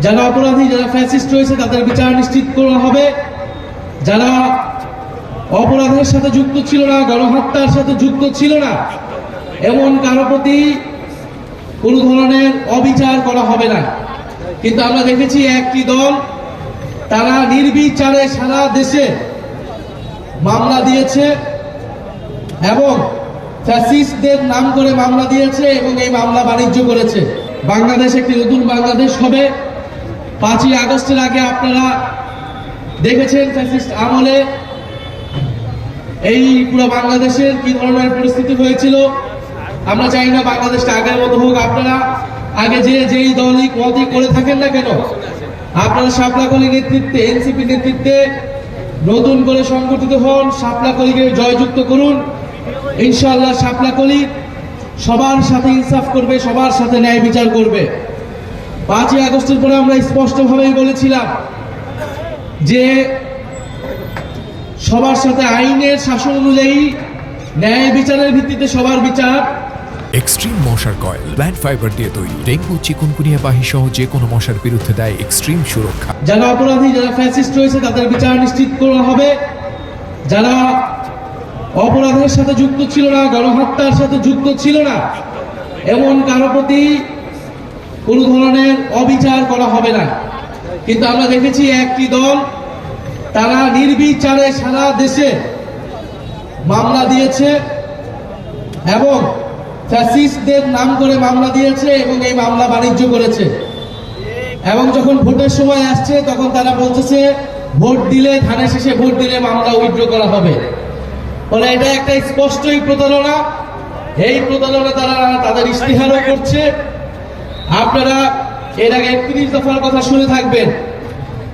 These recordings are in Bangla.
যারা অপরাধী, যারা ফ্যাসিস্ট রয়েছে তাদের বিচার নিশ্চিত করা হবে। যারা অপরাধের সাথে যুক্ত ছিল না, গণহত্যার সাথে যুক্ত ছিল না, এমন কারো প্রতি কোনো ধরনের অবিচার করা হবে না। কিন্তু আমরা দেখেছি একটি দল, তারা নির্বিচারে সারা দেশে মামলা দিয়েছে এবং ফ্যাসিস্টদের নাম করে মামলা দিয়েছে এবং এই মামলা বাণিজ্য করেছে। বাংলাদেশ একটি নতুন বাংলাদেশ হবে। 5ই আগস্টের আগে আপনারা দেখেছেন ফ্যাসিস্ট আমলে এই পুরো বাংলাদেশের কি ধরনের পরিস্থিতি হয়েছিল। আমরা চাই না বাংলাদেশটা আগের মতো হোক। আপনারা আগে যেই দলই মতই করে থাকেন না কেন, আপনারা শাপলাকলী নেতৃত্বে, এনসিপি নেতৃত্বে নতুন করে সংগঠিত হন, শাপলাকলীকে জয়যুক্ত করুন। ইনশাআল্লাহ শাপলাকলী সবার সাথে ইনসাফ করবে, সবার সাথে ন্যায় বিচার করবে। 5ই আগস্টের পরে আমরা স্পষ্টভাবেই বলেছিলাম যে সবার সাথে আইনের শাসন অনুযায়ী ন্যায় বিচারের ভিত্তিতে সবার বিচার। এক্সট্রিম মশার কয়েল প্ল্যান্ট ফাইবার দিয়ে তৈরি, ডেঙ্গু, চিকুনগুনিয়া বাহি সহ যে কোনো মশার বিরুদ্ধে দেয় এক্সট্রিম সুরক্ষা। যারা অপরাধী, যারা ফ্যাসিস্ট রয়েছে তাদের বিচার নিশ্চিত করা হবে। যারা অপরাধের সাথে যুক্ত ছিল না, গণহত্যার সাথে যুক্ত ছিল না, এমন কারো প্রতি কোনো ধরনের অবিচার করা হবে না। কিন্তু আমরা দেখেছি একটি দল, তারা নির্বিচারে সারা দেশে মামলা দিয়েছে এবং ফ্যাসিস্টদের নাম করে মামলা দিয়েছে এবং এই মামলা বাণিজ্য করেছে। এবং যখন ভোটের সময় আসছে তখন তারা বলতেছে ভোট দিলে, ধানের শেষে ভোট দিলে মামলা উইথড্র করা হবে। বলে এটা একটা স্পষ্টই প্রতারণা। এই প্রতারণা তারা তাদের ইশতেহারও করছে। আপনারা এর আগে 31 দফার কথা শুনে থাকবেন।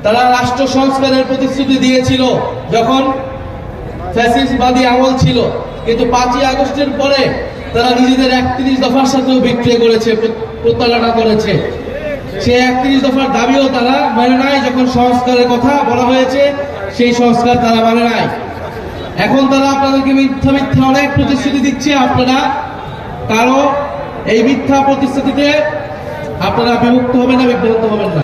তারা রাষ্ট্র সংস্কারের প্রতিশ্রুতি দিয়েছিল যখন ফ্যাসিস্টবাদী আমল ছিল, কিন্তু 5ই আগস্টের পরে তারা নিজেদের 31 দফার সাথেও বিক্রি করেছে, প্রতারণা করেছে। সেই 31 দফার দাবিও তারা মানে নাই। যখন সংস্কারের কথা বলা হয়েছে সেই সংস্কার তারা মানে নাই। এখন তারা আপনাদেরকে মিথ্যা মিথ্যা অনেক প্রতিশ্রুতি দিচ্ছে। আপনারা কারো এই মিথ্যা প্রতিশ্রুতিতে আপনারা বিমুক্ত হবেন না, বিভ্রান্ত হবেন না।